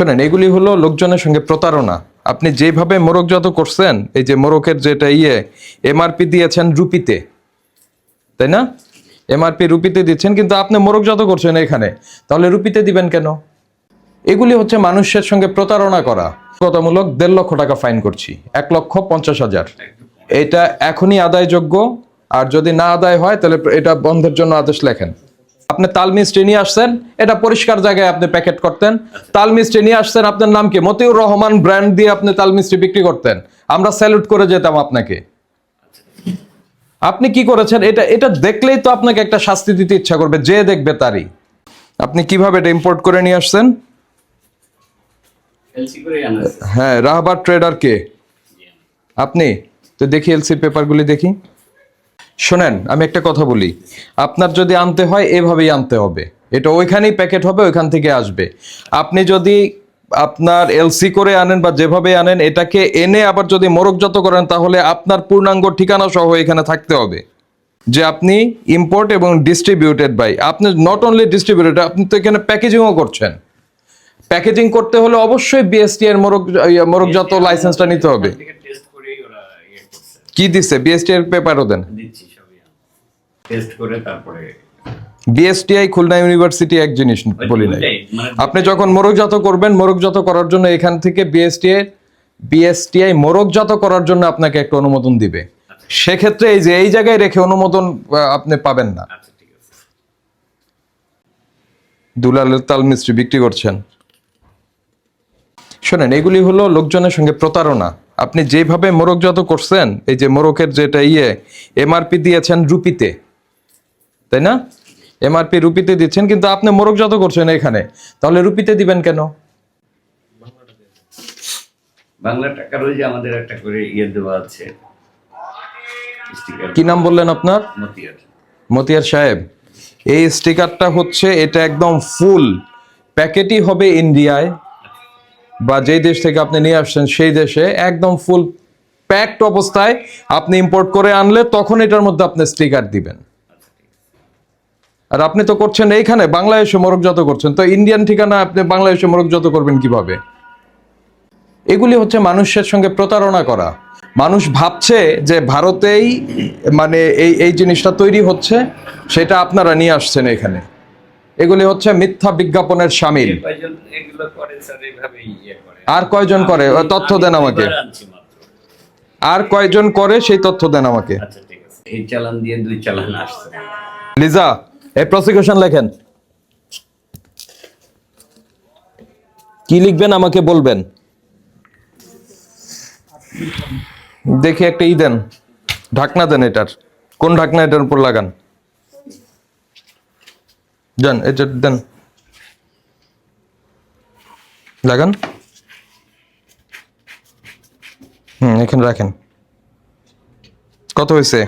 শোনেন, এগুলি হলো লোকজনের সঙ্গে প্রতারণা। আপনি যেভাবে মোরগজাত করছেন, এই যে মোরগের যেটা এমআরপি দিয়েছেন রুপিতে, তাই না? এমআরপি রুপিতে দিচ্ছেন, কিন্তু আপনি মোরগজাত করছেন এখানে, তাহলে রুপিতে দিবেন কেন? এগুলি হচ্ছে মানুষের সঙ্গে প্রতারণা করা। প্রতারণামূলক 1.5 লক্ষ টাকা ফাইন করছি, 1,50,000। এটা এখনই আদায়যোগ্য, আর যদি না আদায় হয় তাহলে এটা বন্ধের জন্য আদেশ লেখেন। আপনি তাল মিষ্টি নিয়ে আসছেন, এটা পরিষ্কার জায়গায় আপনি প্যাকেট করতেন। তাল মিষ্টি নিয়ে আসছেন, আপনার নাম কি? মতিউর রহমান ব্র্যান্ড দিয়ে আপনি তাল মিষ্টি বিক্রি করতেন, আমরা স্যালুট করে যেতাম আপনাকে। আপনি কি করেছেন? এটা দেখলেই তো আপনাকে একটা শাস্তি দিতে ইচ্ছা করবে, যে দেখবে তারই। আপনি কিভাবে এটা ইম্পোর্ট করে নিয়ে আসছেন? হ্যাঁ, রাহবার ট্রেডার কে? আপনি তো দেখি এলসি পেপারগুলি দেখি। শোনেন, আমি একটা কথা বলি, আপনার যদি আনতে হয় এভাবেই আনতে হবে, এটা ওইখানেই প্যাকেট হবে, ওইখান থেকে আসবে। আপনি যদি আপনার এলসি করে আনেন বা যেভাবে আনেন, এটাকে এনে আবার যদি মোরগজাত করেন, তাহলে আপনার পূর্ণাঙ্গ ঠিকানা সহ এখানে থাকতে হবে যে আপনি ইম্পোর্ট এবং ডিস্ট্রিবিউটেড বাই। আপনি নট অনলি ডিস্ট্রিবিউটেড, আপনি তো এখানে প্যাকেজিংও করছেন। প্যাকেজিং করতে হলে অবশ্যই বিএসটি এর মোরগজাত লাইসেন্সটা নিতে হবে। কি দিচ্ছে? বিএসটি এর পেপারও দেন? বিএসটিআই খুলনা ইউনিভার্সিটি এক জিনিস বলি নাই। আপনি যখন মোরগজাত করবেন, মোরগজাত করার জন্য এখান থেকে বিএসটিআই মোরগজাত করার জন্য আপনাকে একটা অনুমোদন দিবে। সেক্ষেত্রে এই জায়গায় রেখে অনুমোদন আপনি পাবেন না। দুলালের তাল মিষ্টি বিক্রি করছেন। শোনেন, এগুলি হলো লোকজনের সঙ্গে প্রতারণা। আপনি যেভাবে মোরগজাত করছেন, এই যে মোরগের যেটা এমআরপি দিয়েছেন রুপিতে, তাই না? এমআরপি রুপিতে দিচ্ছেন, কিন্তু আপনি মোরগজাত করছেন এখানে, তাহলে রুপিতে দিবেন কেন? বাংলা টাকার ওই যে আমাদের একটা করে দেওয়া আছে। কি নাম বললেন আপনার? মতিয়ার সাহেব। এই স্টিকারটা হচ্ছে, এটা একদম ফুল প্যাকেটই হবে ইন্ডিয়ায় বা যেই দেশ থেকে আপনি নিয়ে আসছেন সেই দেশে, একদম ফুল প্যাকড অবস্থায় আপনি ইম্পোর্ট করে আনলে তখন এটার মধ্যে আপনি স্টিকার দিবেন। আর আপনি তো করছেন এইখানে বাংলাদেশে মোরগজাত করছেন, তো ইন্ডিয়ান ঠিকানা আপনি বাংলাদেশে মোরগজাত করবেন কিভাবে? এগুলি হচ্ছে মানুষের সঙ্গে প্রতারণা করা। মানুষ ভাবছে যে ভারতেই মানে এই জিনিসটা তৈরি হচ্ছে, সেটা আপনারা নিয়ে আসছেন এখানে। এগুলি হচ্ছে মিথ্যা বিজ্ঞাপনের শামিল। আর কয়জন করে? তথ্য দেন আমাকে। আর কয়জন করে সেই তথ্য দেন আমাকে। এই চালান দিয়ে 2 চালান আসছে। লিজা, এই প্রসিকিউশন লেখেন। কি লিখবেন আমাকে বলবেন। দেখি একটা দেন, ঢাকনা দেন। এটার কোন ঢাকনা? এটার উপর লাগান। যান, এটা দেন, লাগান। এখানে রাখেন। কত হয়েছে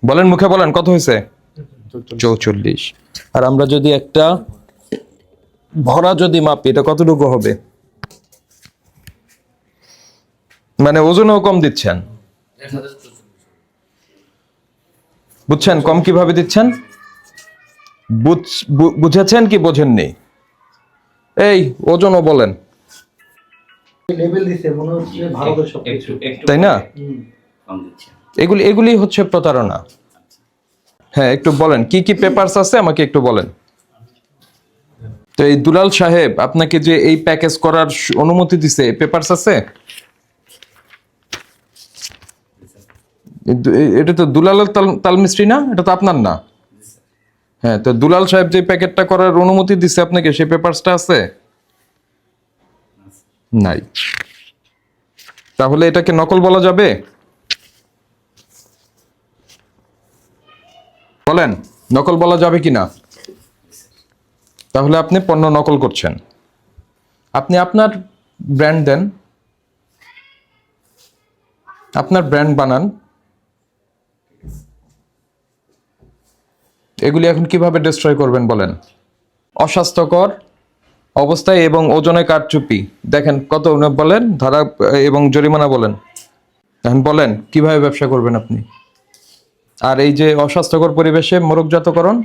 বলেন, মুখে বলেন কত হয়েছে? 44। আর আমরা যদি একটা ভরা যদি মাপি, এটা কতটুকু হবে? মানে ওজনেও কম দিচ্ছেন, বুঝছেন? কম কিভাবে দিচ্ছেন বুঝেছেন কি বোঝেননি? এই ওজনও বলেন, তাই না? এগুলি হচ্ছে প্রতারণা। হ্যাঁ, একটু বলেন কি কি পেপারস আছে আমাকে একটু বলেন। তো এই দুলাল সাহেব আপনাকে যে এই প্যাকেজ করার অনুমতি দিছে, পেপারস আছে? এটা তো দুলালের তাল মিস্ত্রি না? এটা তো আপনার না? হ্যাঁ, তো দুলাল সাহেব যে প্যাকেটটা করার অনুমতি দিছে আপনাকে, সেই পেপারসটা আছে? নাই। তাহলে এটাকে নকল বলা যাবে? বলেন, নকল বলা যাবে কিনা? তাহলে আপনি পণ্য নকল করছেন। আপনি আপনার ব্র্যান্ড দেন, আপনার ব্র্যান্ড বানান। এগুলি এখন কিভাবে ডিস্ট্রয় করবেন বলেন? অস্বাস্থ্যকর অবস্থায় এবং ওজনে কারচুপি। দেখেন কত বলেন, ধারা এবং জরিমানা বলেন। এখন বলেন কিভাবে ব্যবসা করবেন আপনি? আর এই যে অস্বাস্থ্যকর পরিবেশে মোরগজাতকরণ,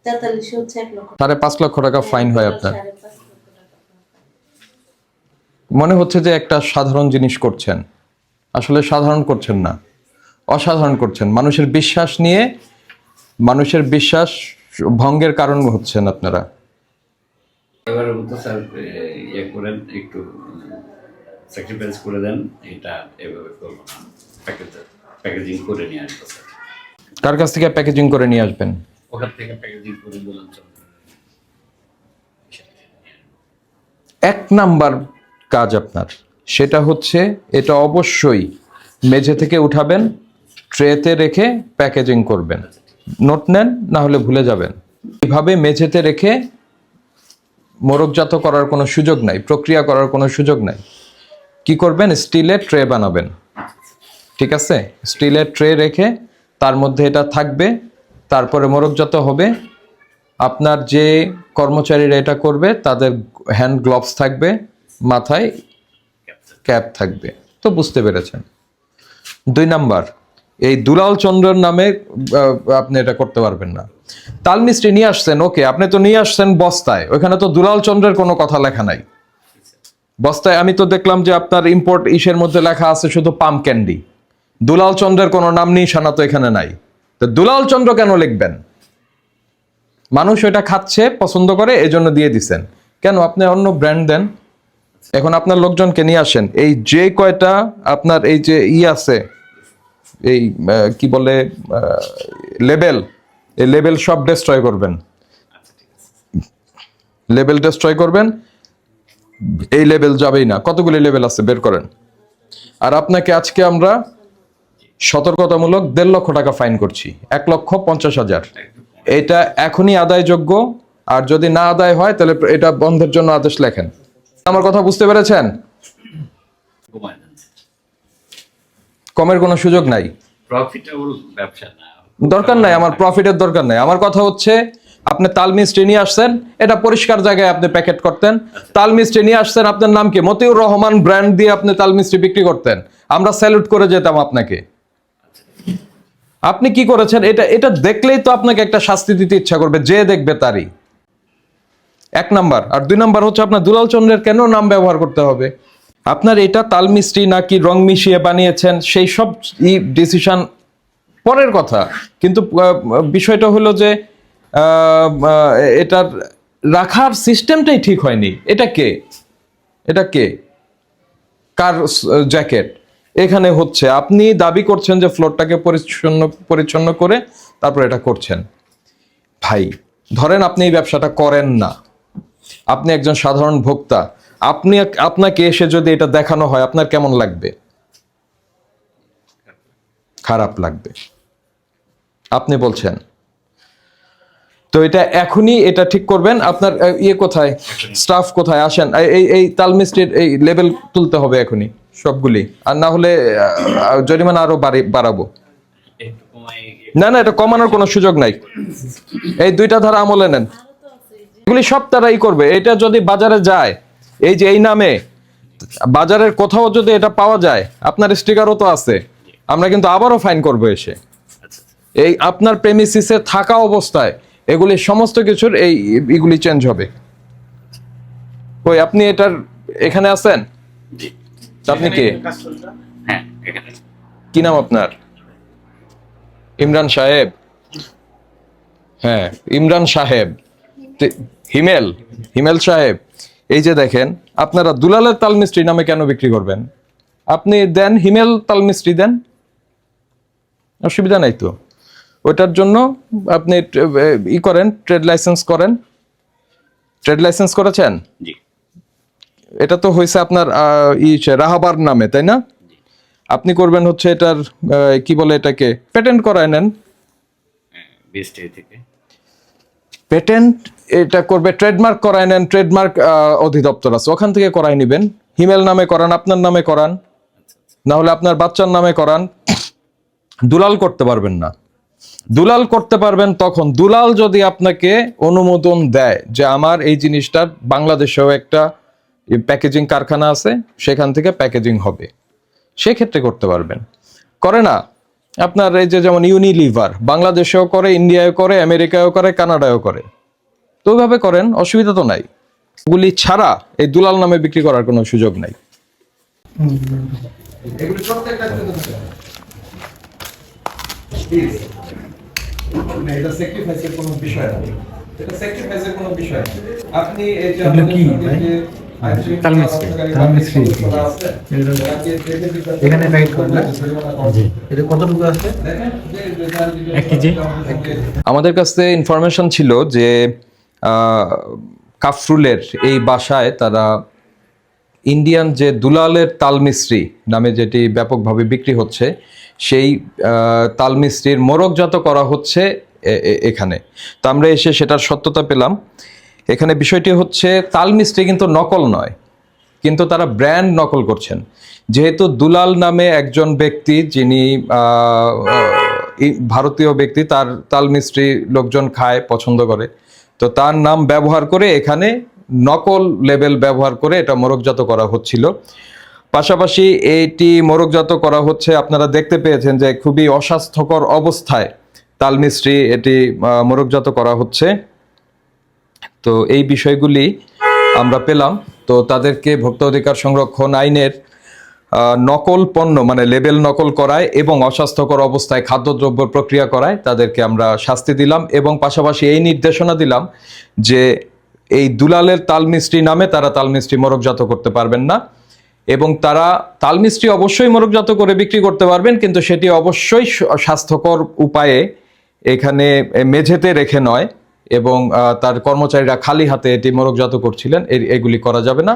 43 হচ্ছে 1 লক্ষ। 5.5 লক্ষ টাকা ফাইন হয় আপনার। 5.5 লক্ষ টাকা। মনে হচ্ছে যে একটা সাধারণ জিনিস করছেন, আসলে সাধারণ করছেন না, অসাধারণ করছেন। মানুষের বিশ্বাস নিয়ে মানুষের বিশ্বাস ভঙ্গের কারণ হচ্ছেন আপনারা। এবারের মতো স্যার ইয়ে করেন, একটু স্যাক্রিফাইস করে দেন, এটা এভাবে করবো না, প্যাকেজিং করে নিয়ে আসবো স্যার। কার কাছ থেকে প্যাকেজিং করে নিয়ে আসবেন? ওখান থেকে প্যাকেজিং করে বললাম চল। 1 নাম্বার কাজ আপনার, সেটা হচ্ছে এটা অবশ্যই মেঝে থেকে উঠাবেন, ট্রেতে রেখে প্যাকেজিং করবেন। নোট নেন, না হলে ভুলে যাবেন। এভাবে মেঝেতে রেখে মোড়কজাত করার কোনো সুযোগ নাই, প্রক্রিয়া করার কোনো সুযোগ নাই। কি করবেন? স্টিলের ট্রে বানাবেন, ঠিক আছে? স্টিলের ট্রে রেখে তার মধ্যে এটা থাকবে, তারপরে মোড়কজাত হবে। আপনার যে কর্মচারীরা এটা করবে তাদের হ্যান্ড গ্লোভস থাকবে, মাথায় ক্যাপ থাকবে। তো বুঝতে পেরেছেন। 2 নাম্বার, এই দুলাল চন্দ্রের নামে আপনি এটা করতে পারবেন না। তাল মিস্ত্রি নিয়ে আসছেন, ওকে, আপনি তো নিয়ে আসছেন বস্তায়, ওখানে তো দুলাল চন্দ্রের কোনো কথা লেখা নাই বস্তায়। আমি তো দেখলাম যে আপনার ইম্পোর্ট ইসের মধ্যে লেখা আছে শুধু পাম ক্যান্ডি, দুলাল চন্দ্রের কোনো নাম নিশানা তো এখানে নাই। তো দুলাল চন্দ্র কেন লিখবেন? মানুষ ওটা খাচ্ছে, পছন্দ করে, এই জন্য দিয়ে দিচ্ছেন। কেন আপনি অন্য ব্র্যান্ড দেন? এখন আপনার লোকজনকে নিয়ে আসেন, এই যে কয়টা আপনার এই যে আছে, এই কি বলে লেবেল, এই লেবেল সব ডিস্ট্রয় করবেন, লেবেল ডিস্ট্রয় করবেন। এই লেবেল যাবেই না। কতগুলি লেবেল আছে বের করেন। আর আপনাকে আজকে আমরা সতর্কতামূলক 1.5 লক্ষ টাকা ফাইন করছি, 1,50,000। এটা এখনই আদায়যোগ্য, আর যদি না আদায় হয় তাহলে এটা বন্ধের জন্য আদেশ লেখেন। আমার কথা বুঝতে পেরেছেন? কমায় দেন, কমের কোনো সুযোগ নাই, প্রফিটেবল ব্যবসা না। দরকার নাই, আমার প্রফিটের দরকার নাই। আমার কথা হচ্ছে আপনি তাল মিস্ত্রি নিয়ে আসছেন, এটা পরিষ্কার জায়গায় আপনি প্যাকেট করতেন। তাল মিস্ত্রি নিয়ে আসছেন, আপনার নাম কি? মতিউর রহমান ব্র্যান্ড দিয়ে আপনি তাল মিস্ত্রি বিক্রি করতেন, আমরা স্যালুট করে যেতাম আপনাকে। আপনি কি করেছেন? এটা এটা দেখলেই তো আপনাকে একটা শাস্তি দিতে ইচ্ছা করবে, যে দেখবে তারই। 1 নাম্বার। আর 2 নাম্বার হচ্ছে আপনার দুলাল চন্দ্রের কেন নাম ব্যবহার করতে হবে? আপনার এটা তাল মিস্ত্রি নাকি রং মিশিয়ে বানিয়েছেন সেই সব ডিসিশন পরের কথা, কিন্তু বিষয়টা হলো যে এটার রাখার সিস্টেমটাই ঠিক হয়নি। এটা কে? এটা কে? কার জ্যাকেট? এখানে হচ্ছে আপনি দাবি করছেন যে ফ্লোরটাকে পরিচ্ছন্ন করে তারপর এটা করছেন। ভাই, ধরেন আপনি এই ব্যবসাটা করেন না, আপনি একজন সাধারণ ভোক্তা, আপনাকে এসে যদি এটা দেখানো হয় আপনার কেমন লাগবে? খারাপ লাগবে। আপনি বলছেন তো এটা এখনই এটা ঠিক করবেন। আপনার কোথায়, স্টাফ কোথায়? আসেন, এই তাল মিস্ত্রির এই লেভেল তুলতে হবে এখনই সবগুলি, আর না হলে জরিমানা আরো বাড়াবো। একটু কমাই, না না, এটা কমানোর কোনো সুযোগ নাই। এই 2টা ধারা আমলে নেন, এগুলি সব তারাই করবে। এটা যদি বাজারে যায়, এই যে এই নামে বাজারের কোথাও যদি এটা পাওয়া যায়, আপনার স্টিকারও তো আছে, আমরা কিন্তু আবারও ফাইন করবো এসে। এই আপনার প্রেমিসিসে থাকা অবস্থায় এগুলি সমস্ত কিছুর এইগুলি চেঞ্জ হবে। ওই আপনি এটার এখানে আছেন? জি। আপনি কে? হ্যাঁ, এখানে কি নাম আপনার? ইমরান সাহেব? হ্যাঁ, ইমরান সাহেব। হিমেল সাহেব, এই যে দেখেন, আপনারা দুলালের তাল মিস্ত্রি নামে কেন বিক্রি করবেন? আপনি দেন হিমেল তাল মিস্ত্রি দেন, অসুবিধা নাই তো। ওইটার জন্য আপনি করেন, ট্রেড লাইসেন্স করেন। ট্রেড লাইসেন্স করেছেন? জি। এটা তো হয়েছে আপনার রাহাবার নামে, তাই না? আপনি করবেন হচ্ছে এটার কি বলে এটাকে, পেটেন্ট করায় নেন। বিএসটি থেকে পেটেন্ট এটা করবে, ট্রেডমার্ক করায় নেন, ট্রেডমার্ক অধিদপ্তর আছে, ওখান থেকে করাই নেবেন। হিমেল নামে করান, আপনার নামে করান, না হলে আপনার বাচ্চার নামে করান। দুলাল করতে পারবেন না। দুলাল করতে পারবেন তখন, দুলাল যদি আপনাকে অনুমোদন দেয় যে আমার এই জিনিসটার বাংলাদেশেও একটা প্যাকেজিং কারখানা আছে, সেখান থেকে প্যাকেজিং হবে, সেক্ষেত্রে করতে পারবেন। করে না, আপনার এই যে যেমন ইউনিলিভার বাংলাদেশেও করে, ইন্ডিয়ায় করে, আমেরিকায়ও করে, কানাডায়ও করে। তো ওইভাবে করেন, অসুবিধা তো নাই। এগুলি ছাড়া এই দুলাল নামে বিক্রি করার কোনো সুযোগ নাই। এগুলি প্রত্যেকটা এটা স্যাক্রিফাইসের কোনো বিষয় না, এটা স্যাক্রিফাইসের কোনো বিষয় না। আপনি এই যে কি ভাই তালমিস্ত্রি এখানে প্যাকেট করেন না? জি, এটা কতটুকু আছে? 1 কেজি। আমাদের কাছে ইনফরমেশন ছিল যে কাফরুলের এই বাসায় তারা ইন্ডিয়ান যে দুলালের তালমিস্ত্রি নামে যেটি ব্যাপকভাবে বিক্রি হচ্ছে, সেই তালমিস্ত্রির মোড়কজাত করা হচ্ছে এখানে। তো আমরা এসে সেটার সত্যতা পেলাম। এখানে বিষয়টি হচ্ছে তালমিস্ত্রি কিন্তু নকল নয়, কিন্তু তারা ব্র্যান্ড নকল করছেন। যেহেতু দুলাল নামে একজন ব্যক্তি, যিনি ভারতীয় ব্যক্তি, তার তালমিস্ত্রি লোকজন খায়, পছন্দ করে, তো তার নাম ব্যবহার করে এখানে নকল লেবেল ব্যবহার করে এটা মোড়কজাত করা হচ্ছিল। পাশাপাশি এটি মোড়কজাত করা হচ্ছে, আপনারা দেখতে পেয়েছেন যে খুবই অস্বাস্থ্যকর অবস্থায় তালমিস্ত্রি এটি মোড়কজাত করা হচ্ছে। তো এই বিষয়গুলি আমরা পেলাম। তো তাদেরকে ভোক্তা অধিকার সংরক্ষণ আইনের নকল পণ্য মানে লেবেল নকল করায় এবং অস্বাস্থ্যকর অবস্থায় খাদ্যদ্রব্য প্রক্রিয়া করায় তাদেরকে আমরা শাস্তি দিলাম, এবং পাশাপাশি এই নির্দেশনা দিলাম যে এই দুলালের তালমিস্ত্রি নামে তারা তালমিস্ত্রি মোড়কজাত করতে পারবেন না, এবং তারা তালমিস্ত্রি অবশ্যই মোড়কজাত করে বিক্রি করতে পারবেন, কিন্তু সেটি অবশ্যই স্বাস্থ্যকর উপায়ে এখানে মেঝেতে রেখে নয়, এবং তার কর্মচারীরা খালি হাতে এটি মোড়কজাত করছিলেন, এগুলি করা যাবে না।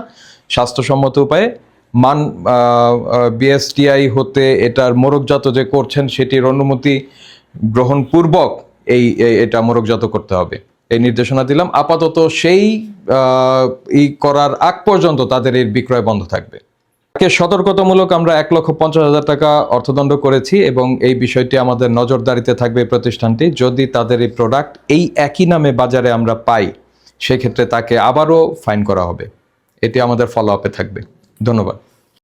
স্বাস্থ্যসম্মত উপায়ে মান বিএসটিআই হতে এটার মোড়কজাত যে করছেন সেটির অনুমতি গ্রহণপূর্বক এটা মোড়কজাত করতে হবে, এই নির্দেশনা দিলাম। আপাতত সেই করার আগ পর্যন্ত তাদের এর বিক্রয় বন্ধ থাকবে। সতর্কতামূলক আমরা 1,50,000 টাকা অর্থদণ্ড করেছি, এবং এই বিষয়টি আমাদের নজরদারিতে থাকবে প্রতিষ্ঠানটি। যদি তাদের এই প্রোডাক্ট এই একই নামে বাজারে আমরা পাই, সেক্ষেত্রে তাকে আবারও ফাইন করা হবে। এটি আমাদের ফলো আপে থাকবে। ধন্যবাদ।